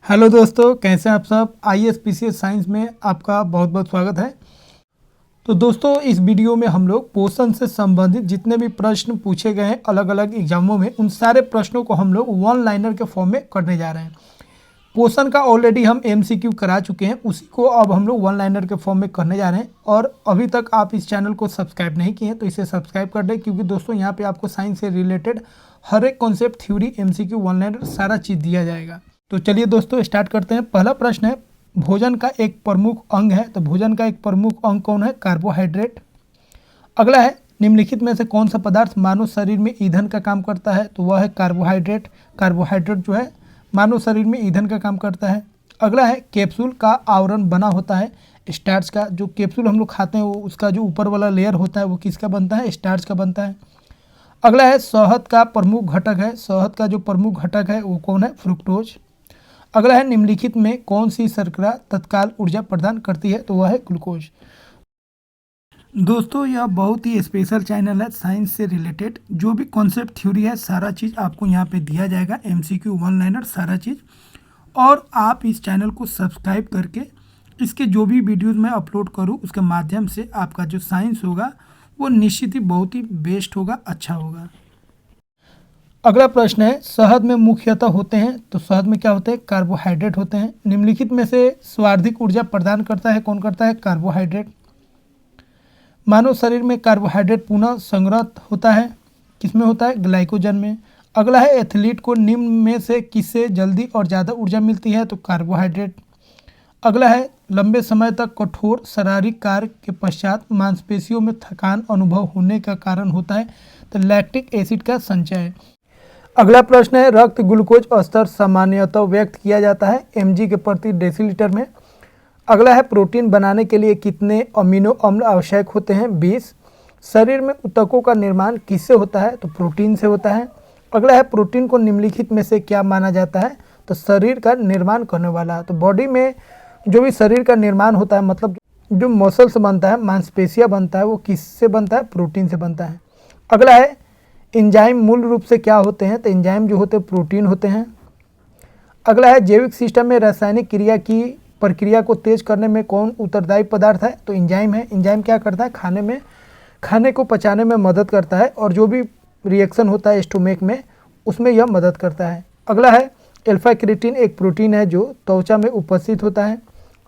Hello दोस्तों, कैसे हैं आप सब। आईएएस पीसीएस साइंस में आपका बहुत बहुत स्वागत है। तो दोस्तों, इस वीडियो में हम लोग पोषण से संबंधित जितने भी प्रश्न पूछे गए हैं अलग अलग एग्जामों में, उन सारे प्रश्नों को हम लोग वन लाइनर के फॉर्म में करने जा रहे हैं। पोषण का ऑलरेडी हम एमसीक्यू करा चुके हैं, उसी को अब हम लोग वन लाइनर के फॉर्म में करने जा रहे हैं। और अभी तक आप इस चैनल को सब्सक्राइब नहीं किए हैं तो इसे सब्सक्राइब कर दें, क्योंकि दोस्तों यहाँ पे आपको साइंस से रिलेटेड हर एक concept, theory, MCQ, one liner सारा चीज़ दिया जाएगा। तो चलिए दोस्तों स्टार्ट करते हैं। पहला प्रश्न है, भोजन का एक प्रमुख अंग है, तो भोजन का एक प्रमुख अंग कौन है? कार्बोहाइड्रेट। अगला है, निम्नलिखित में से कौन सा पदार्थ मानव शरीर में ईंधन का काम करता है? तो वह है कार्बोहाइड्रेट। कार्बोहाइड्रेट जो है मानव शरीर में ईंधन का काम करता है। अगला है, कैप्सूल का आवरण बना होता है स्टार्च का। जो कैप्सूल हम लोग खाते हैं वो उसका जो ऊपर वाला लेयर होता है वो किसका बनता है? स्टार्च का बनता है। अगला है, शहद का प्रमुख घटक है। शहद का जो प्रमुख घटक है वो कौन है? फ्रुक्टोज। अगला है, निम्नलिखित में कौन सी शर्करा तत्काल ऊर्जा प्रदान करती है? तो वह है ग्लूकोज। दोस्तों, यह बहुत ही स्पेशल चैनल है साइंस से रिलेटेड। जो भी कॉन्सेप्ट, थ्योरी है, सारा चीज़ आपको यहाँ पे दिया जाएगा, एमसीक्यू, वन लाइनर, सारा चीज़। और आप इस चैनल को सब्सक्राइब करके इसके जो भी वीडियोज़ मैं अपलोड करूँ उसके माध्यम से आपका जो साइंस होगा वो निश्चित ही बहुत ही बेस्ट होगा, अच्छा होगा। अगला प्रश्न है, शहद में मुख्यतः होते हैं, तो शहद में क्या होते हैं? कार्बोहाइड्रेट होते हैं। निम्नलिखित में से सर्वाधिक ऊर्जा प्रदान करता है कौन करता है? कार्बोहाइड्रेट। मानव शरीर में कार्बोहाइड्रेट पुनः संग्रहित होता है, किसमें होता है? ग्लाइकोजन में। अगला है, एथलीट को निम्न में से किससे जल्दी और ज़्यादा ऊर्जा मिलती है? तो कार्बोहाइड्रेट। अगला है, लंबे समय तक कठोर शारीरिक कार्य के पश्चात मांसपेशियों में थकान अनुभव होने का कारण होता है, तो लैक्टिक एसिड का संचय। अगला प्रश्न है, रक्त ग्लूकोज स्तर सामान्यतः व्यक्त किया जाता है mg के प्रति डेसीलीटर में। अगला है, प्रोटीन बनाने के लिए कितने अमीनो अम्ल आवश्यक होते हैं? 20। शरीर में ऊतकों का निर्माण किससे होता है? तो प्रोटीन से होता है। अगला है, प्रोटीन को निम्नलिखित में से क्या माना जाता है? तो शरीर का निर्माण करने वाला। तो बॉडी में जो भी शरीर का निर्माण होता है, मतलब जो मसल्स बनता है, मांसपेशियाँ बनता है, वो किससे बनता है? प्रोटीन से बनता है। अगला है, एंजाइम मूल रूप से क्या होते हैं? तो एंजाइम जो होते हैं प्रोटीन होते हैं। अगला है, जैविक सिस्टम में रासायनिक क्रिया की प्रक्रिया को तेज करने में कौन उत्तरदायी पदार्थ है? तो एंजाइम है। एंजाइम क्या करता है? खाने को पचाने में मदद करता है, और जो भी रिएक्शन होता है स्टोमेक में उसमें यह मदद करता है। अगला है, अल्फा क्रिएटिन एक प्रोटीन है जो त्वचा में उपस्थित होता है।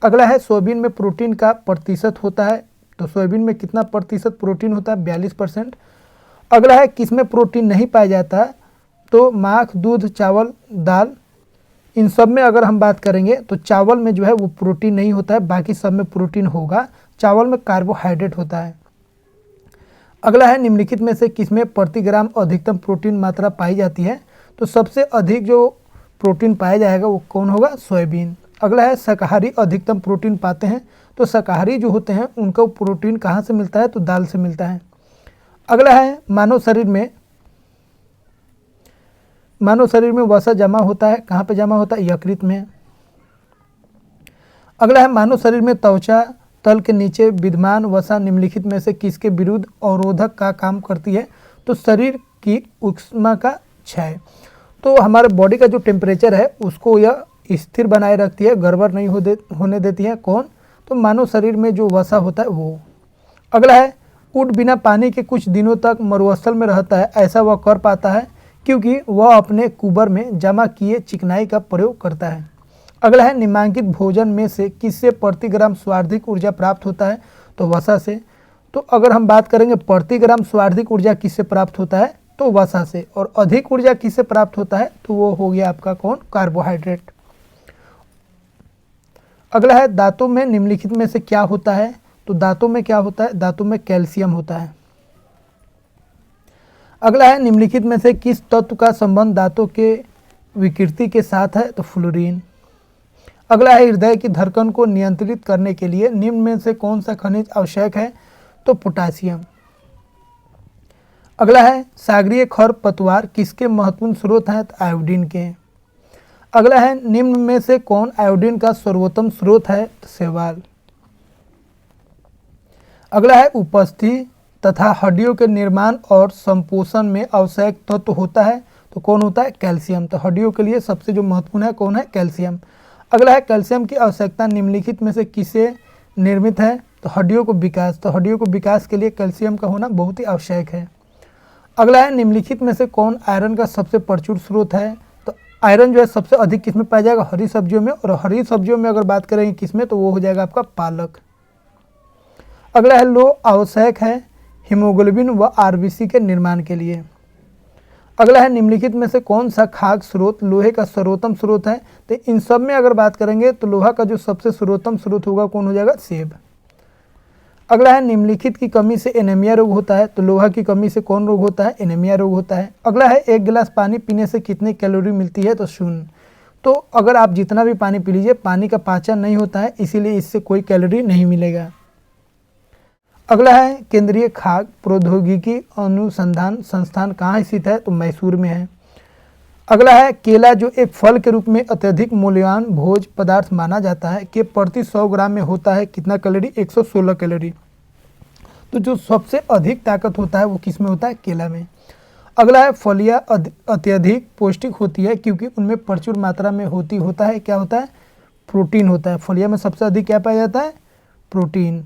अगला है, सोयाबीन में प्रोटीन का प्रतिशत होता है, तो सोयाबीन में कितना प्रतिशत प्रोटीन होता है? 42%। अगला है, किसमें प्रोटीन नहीं पाया जाता? तो मांस, दूध, चावल, दाल, इन सब में अगर हम बात करेंगे तो चावल में जो है वो प्रोटीन नहीं होता है, बाकी सब में प्रोटीन होगा। चावल में कार्बोहाइड्रेट होता है। अगला है, निम्नलिखित में से किसमें प्रति ग्राम अधिकतम प्रोटीन मात्रा पाई जाती है? तो सबसे अधिक जो प्रोटीन पाया जाएगा वो कौन होगा? सोयाबीन। अगला है, शाकाहारी अधिकतम प्रोटीन पाते हैं, तो शाकाहारी जो होते हैं उनको प्रोटीन कहाँ से मिलता है? तो दाल से मिलता है। अगला है, मानव शरीर में वसा जमा होता है, कहाँ पे जमा होता है? यकृत में। अगला है, मानव शरीर में त्वचा तल के नीचे विद्यमान वसा निम्नलिखित में से किसके विरुद्ध अवरोधक का काम करती है? तो शरीर की ऊष्मा का क्षय। तो हमारे बॉडी का जो टेम्परेचर है उसको यह स्थिर बनाए रखती है, गड़बड़ नहीं होने देती है। कौन? तो मानव शरीर में जो वसा होता है वो। अगला है, ऊँट बिना पानी के कुछ दिनों तक मरुस्थल में रहता है, ऐसा वह कर पाता है क्योंकि वह अपने कुबर में जमा किए चिकनाई का प्रयोग करता है। अगला है, निम्नलिखित भोजन में से किससे प्रति ग्राम सर्वाधिक ऊर्जा प्राप्त होता है? तो वसा से। तो अगर हम बात करेंगे प्रति ग्राम सर्वाधिक ऊर्जा किससे प्राप्त होता है? तो वसा से। और अधिक ऊर्जा किससे प्राप्त होता है? तो वो हो गया आपका कौन? कार्बोहाइड्रेट। अगला है, दांतों में निम्नलिखित में से क्या होता है? तो दांतों में क्या होता है? दांतों में कैल्शियम होता है। अगला है, निम्नलिखित में से किस तत्व का संबंध दांतों के विकृति के साथ है? तो फ्लोरीन। अगला है, हृदय की धड़कन को नियंत्रित करने के लिए निम्न में से कौन सा खनिज आवश्यक है? तो पोटासियम। अगला है, सागरीय खरपतवार किसके महत्वपूर्ण स्रोत हैं? तो आयोडीन के। अगला है, निम्न में से कौन आयोडीन का सर्वोत्तम स्रोत है? तो शैवाल। अगला है, उपस्थिति तथा हड्डियों के निर्माण और संपोषण में आवश्यक तत्व होता है, तो कौन होता है? कैल्शियम। तो हड्डियों के लिए सबसे जो महत्वपूर्ण है कौन है? कैल्शियम। अगला है कैल्शियम की आवश्यकता निम्नलिखित में से किसे निर्मित है? तो हड्डियों को विकास, तो हड्डियों को विकास के लिए कैल्शियम का होना बहुत ही आवश्यक है। अगला है निम्नलिखित में से कौन आयरन का सबसे प्रचुर स्रोत है? तो आयरन जो है सबसे अधिक किस में पाया जाएगा? हरी सब्जियों में, और हरी सब्जियों में अगर बात करेंगे किस में, तो वो हो जाएगा आपका पालक। अगला है लोह आवश्यक है हीमोग्लोबिन व आरबीसी के निर्माण के लिए। अगला है निम्नलिखित में से कौन सा खाद्य स्रोत लोहे का सर्वोत्तम स्रोत है? तो इन सब में अगर बात करेंगे तो लोहा का जो सबसे सर्वोत्तम स्रोत होगा कौन हो जाएगा? सेब। अगला है निम्नलिखित की कमी से एनीमिया रोग होता है, तो लोहा की कमी से कौन रोग होता है? एनीमिया रोग होता है। अगला है एक गिलास पानी पीने से कितनी कैलोरी मिलती है? तो 0। तो अगर आप जितना भी पानी पी लीजिए, पानी का पाचन नहीं होता है, इसीलिए इससे कोई कैलोरी नहीं मिलेगा। अगला है केंद्रीय खाद्य प्रौद्योगिकी अनुसंधान संस्थान कहाँ स्थित है? तो मैसूर में है। अगला है केला जो एक फल के रूप में अत्यधिक मूल्यवान भोज्य पदार्थ माना जाता है कि प्रति 100 ग्राम में होता है कितना कैलोरी? 116 कैलोरी। तो जो सबसे अधिक ताकत होता है वो किस में होता है? केला में। अगला है फलियां अत्यधिक पौष्टिक होती है क्योंकि उनमें प्रचुर मात्रा में होता है क्या होता है? प्रोटीन होता है। फलियां में सबसे अधिक क्या पाया जाता है? प्रोटीन।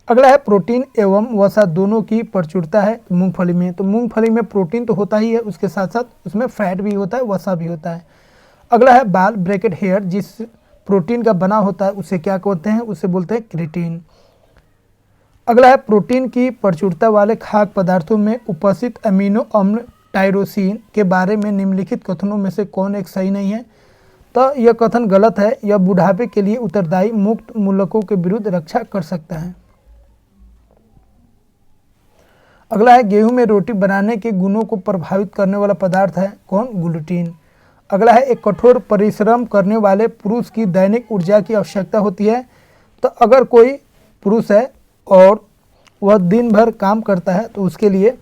अगला है प्रोटीन एवं वसा दोनों की प्रचुरता है मूंगफली में, तो मूंगफली में प्रोटीन तो होता ही है, उसके साथ साथ उसमें फैट भी होता है, वसा भी होता है। अगला है बाल ब्रैकेट हेयर जिस प्रोटीन का बना होता है उसे क्या कहते हैं? उसे बोलते हैं क्रिएटिन। अगला है प्रोटीन की प्रचुरता वाले खाद्य पदार्थों में उपस्थित अमीनो अम्ल टायरोसिन के बारे में निम्नलिखित कथनों में से कौन एक सही नहीं है? तो यह कथन गलत है। यह बुढ़ापे के लिए उत्तरदायी मुक्त मूलकों के विरुद्ध रक्षा कर सकता है। अगला है गेहूं में रोटी बनाने के गुणों को प्रभावित करने वाला पदार्थ है कौन? ग्लूटीन। अगला है एक कठोर परिश्रम करने वाले पुरुष की दैनिक ऊर्जा की आवश्यकता होती है, तो अगर कोई पुरुष है और वह दिन भर काम करता है तो उसके लिए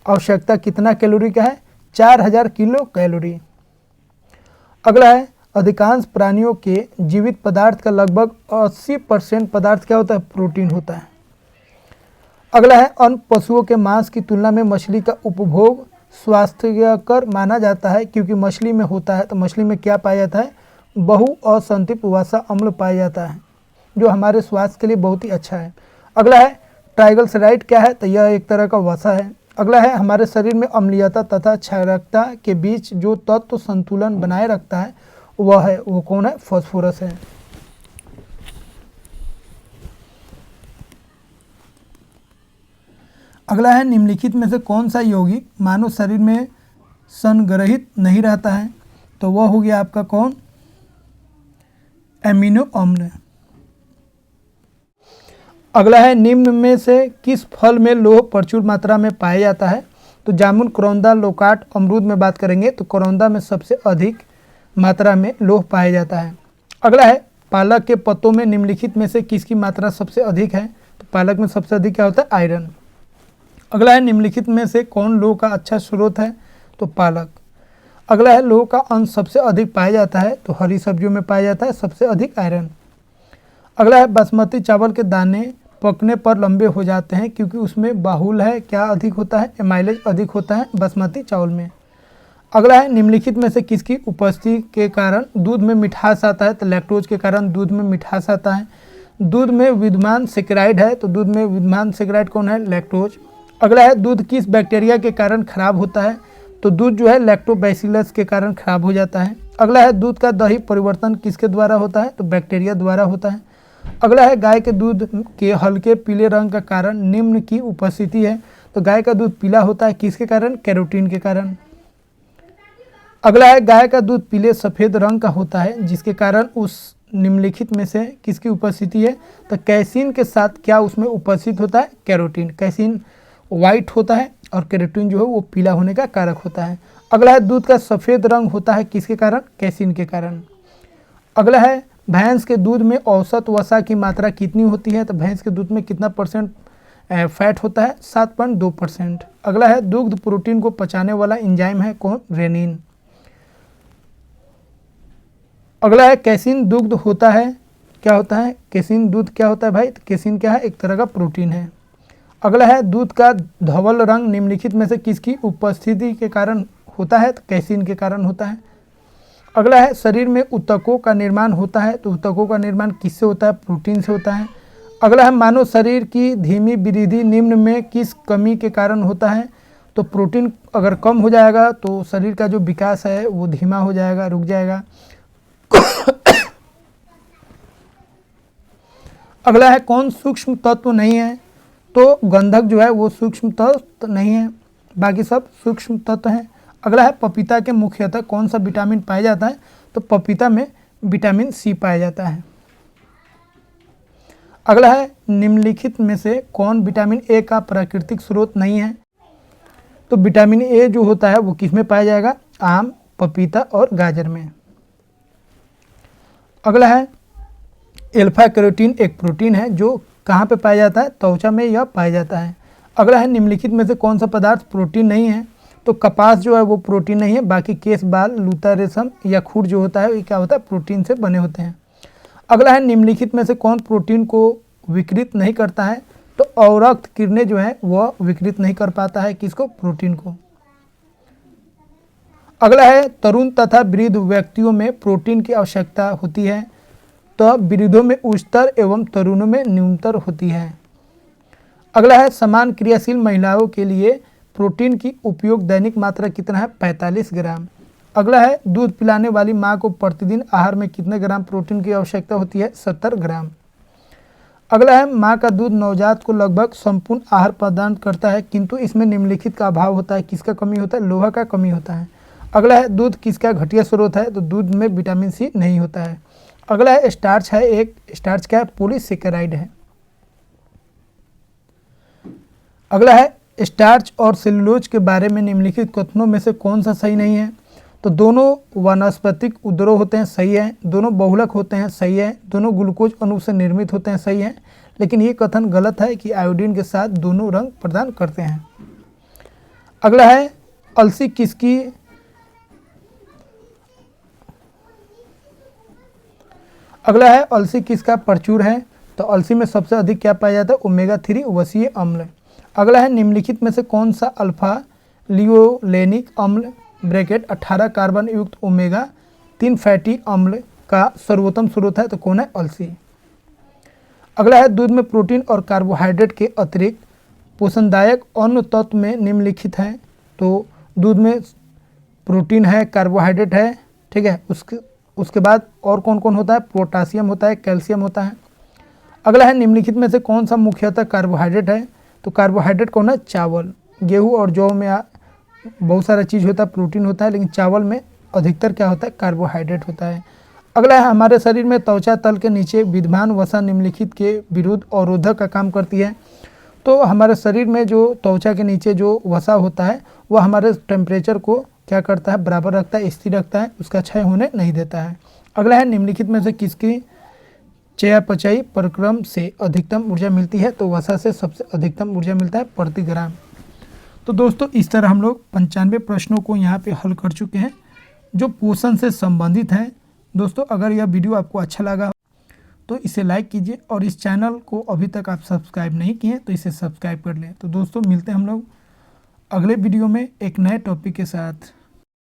आवश्यकता कितना कैलोरी का है? 4000 किलो कैलोरी। अगला है अधिकांश प्राणियों के जीवित पदार्थ का लगभग 80% पदार्थ क्या होता है? प्रोटीन होता है। अगला है अन्य पशुओं के मांस की तुलना में मछली का उपभोग स्वास्थ्यकर माना जाता है क्योंकि मछली में होता है, तो मछली में क्या पाया जाता है? बहु असंतृप्त वसा अम्ल पाया जाता है जो हमारे स्वास्थ्य के लिए बहुत ही अच्छा है। अगला है ट्राइग्लिसराइड क्या है? तो यह एक तरह का वसा है। अगला है हमारे शरीर में अम्लीयता तथा क्षारकता के बीच जो तत्व संतुलन बनाए रखता है वो कौन है? फास्फोरस है। अगला है निम्नलिखित में से कौन सा यौगिक मानव शरीर में संग्रहित नहीं रहता है? तो वह हो गया आपका कौन? एमिनो अम्ल। अगला है निम्न में से किस फल में लोह प्रचुर मात्रा में पाया जाता है? तो जामुन, करौंदा, लोकाट, अमरूद में बात करेंगे तो करौंदा में सबसे अधिक मात्रा में लोह पाया जाता है। अगला है पालक के पत्तों में निम्नलिखित में से किसकी मात्रा सबसे अधिक है? तो पालक में सबसे अधिक क्या होता है? आयरन। अगला है निम्नलिखित में से कौन लोह का अच्छा स्रोत है? तो पालक। अगला है लोह का अंश सबसे अधिक पाया जाता है, तो हरी सब्जियों में पाया जाता है सबसे अधिक आयरन। अगला है बासमती चावल के दाने पकने पर लंबे हो जाते हैं क्योंकि उसमें बाहुल है क्या अधिक होता है? माइलेज अधिक होता है बासमती चावल में। अगला है निम्नलिखित में से किसकी उपस्थिति के कारण दूध में मिठास आता है? तो लैक्टोज के कारण दूध में मिठास आता है। दूध में विद्यमान सेक्राइड है, तो दूध में विद्यमान सेक्राइड कौन है? लैक्टोज। अगला है दूध किस बैक्टीरिया के कारण खराब होता है? तो दूध जो है लैक्टोबैसिलस के कारण खराब हो जाता है। अगला है दूध का दही परिवर्तन किसके द्वारा होता है? तो बैक्टीरिया द्वारा होता है। अगला है गाय के दूध के हल्के पीले रंग का कारण निम्न की उपस्थिति है, तो गाय का दूध पीला होता है किसके कारण? कैरोटीन के कारण। अगला है गाय का दूध पीले सफ़ेद रंग का होता है जिसके कारण उस निम्नलिखित में से किसकी उपस्थिति है? तो कैसीन के साथ क्या उसमें उपस्थित होता है? कैरोटीन। कैसीन वाइट होता है और कैरोटीन जो है वो पीला होने का कारक होता है। अगला है दूध का सफ़ेद रंग होता है किसके कारण? कैसीन के कारण। अगला है भैंस के दूध में औसत वसा की मात्रा कितनी होती है? तो भैंस के दूध में कितना परसेंट फैट होता है? 7.2%। अगला है दुग्ध प्रोटीन को पचाने वाला एंजाइम है कौन? रेनिन। अगला है कैसीन दुग्ध होता है क्या होता है? कैसीन दूध क्या होता है भाई? तो कैसीन क्या है? एक तरह का प्रोटीन है। अगला है दूध का धवल रंग निम्नलिखित में से किसकी उपस्थिति के कारण होता है? तो कैसीन के कारण होता है। अगला है शरीर में ऊतकों का निर्माण होता है, तो ऊतकों का निर्माण किससे होता है? प्रोटीन से होता है। अगला है मानव शरीर की धीमी वृद्धि निम्न में किस कमी के कारण होता है? तो प्रोटीन अगर कम हो जाएगा तो शरीर का जो विकास है वो धीमा हो जाएगा, रुक जाएगा। अगला है कौन सूक्ष्म तत्व नहीं है? तो गंधक जो है वो सूक्ष्म तत्व नहीं है, बाकी सब सूक्ष्म तत्व हैं। अगला है पपीता के मुख्यतः कौन सा विटामिन पाया जाता है? तो पपीता में विटामिन सी पाया जाता है। अगला है निम्नलिखित में से कौन विटामिन ए का प्राकृतिक स्रोत नहीं है? तो विटामिन ए जो होता है वो किस में पाया जाएगा? आम, पपीता और गाजर में। अगला है एल्फा कैरोटीन एक प्रोटीन है जो कहाँ पे पाया जाता है? त्वचा में यह पाया जाता है। अगला है निम्नलिखित में से कौन सा पदार्थ प्रोटीन नहीं है? तो कपास जो है वो प्रोटीन नहीं है, बाकी केस, बाल, लूता, रेशम या खूर जो होता है ये क्या होता है? प्रोटीन से बने होते हैं। अगला है निम्नलिखित में से कौन प्रोटीन को विकृत नहीं करता है? तो अवरक्त किरणें जो है वह विकृत नहीं कर पाता है किसको? प्रोटीन को। अगला है तरुण तथा वृद्ध व्यक्तियों में प्रोटीन की आवश्यकता होती है, तो वृद्धों में उच्चतर एवं तरुणों में न्यूनतर होती है। अगला है समान क्रियाशील महिलाओं के लिए प्रोटीन की उपयोग दैनिक मात्रा कितना है? 45 ग्राम। अगला है दूध पिलाने वाली माँ को प्रतिदिन आहार में कितने ग्राम प्रोटीन की आवश्यकता होती है? 70 ग्राम। अगला है माँ का दूध नवजात को लगभग संपूर्ण आहार प्रदान करता है, किंतु इसमें निम्नलिखित का अभाव होता है। किसका कमी होता है? लोहा का कमी होता है। अगला है दूध किसका घटिया स्रोत है? तो दूध में विटामिन सी नहीं होता है। अगला है स्टार्च है एक, स्टार्च क्या है? पॉलीसेकेराइड है। अगला है स्टार्च और सेलुलोज के बारे में निम्नलिखित कथनों में से कौन सा सही नहीं है? तो दोनों वानस्पतिक उदरों होते हैं, सही है। दोनों बहुलक होते हैं, सही है। दोनों ग्लूकोज अणु से निर्मित होते हैं, सही है। लेकिन ये कथन गलत है कि आयोडीन के साथ दोनों रंग प्रदान करते हैं। अगला है अलसी किसकी अगला है अलसी किसका प्रचुर है? तो अलसी में सबसे अधिक क्या पाया जाता है? ओमेगा 3 वसीय अम्ल। अगला है निम्नलिखित में से कौन सा अल्फा लियोलेनिक अम्ल ब्रैकेट 18 कार्बन युक्त ओमेगा 3 फैटी अम्ल का सर्वोत्तम स्रोत है? तो कौन है? अलसी। अगला है दूध में प्रोटीन और कार्बोहाइड्रेट के अतिरिक्त पोषणदायक अन्य तत्व में निम्नलिखित हैं। तो दूध में प्रोटीन है, कार्बोहाइड्रेट है, ठीक है। उसके बाद और कौन कौन होता है? पोटासियम होता है, कैल्शियम होता है। अगला है निम्नलिखित में से कौन सा मुख्यतः कार्बोहाइड्रेट है? तो कार्बोहाइड्रेट कौन है? चावल। गेहूँ और जौ में बहुत सारा चीज़ होता है, प्रोटीन होता है, लेकिन चावल में अधिकतर क्या होता है? कार्बोहाइड्रेट होता है। अगला है हमारे शरीर में त्वचा तल के नीचे विद्यमान वसा निम्नलिखित के विरुद्ध अवरोधक का काम करती है। तो हमारे शरीर में जो त्वचा के नीचे जो वसा होता है वह हमारे टेम्परेचर को क्या करता है? बराबर रखता है, स्थिर रखता है, उसका क्षय होने नहीं देता है। अगला है निम्नलिखित में से किसकी चयापचयी प्रक्रम से अधिकतम ऊर्जा मिलती है? तो वसा से सबसे अधिकतम ऊर्जा मिलता है प्रति ग्राम। तो दोस्तों इस तरह हम लोग 95 प्रश्नों को यहाँ पे हल कर चुके हैं जो पोषण से संबंधित हैं। दोस्तों अगर यह वीडियो आपको अच्छा लगा तो इसे लाइक कीजिए और इस चैनल को अभी तक आप सब्सक्राइब नहीं किए तो इसे सब्सक्राइब कर लें। तो दोस्तों मिलते हैं हम लोग अगले वीडियो में एक नए टॉपिक के साथ।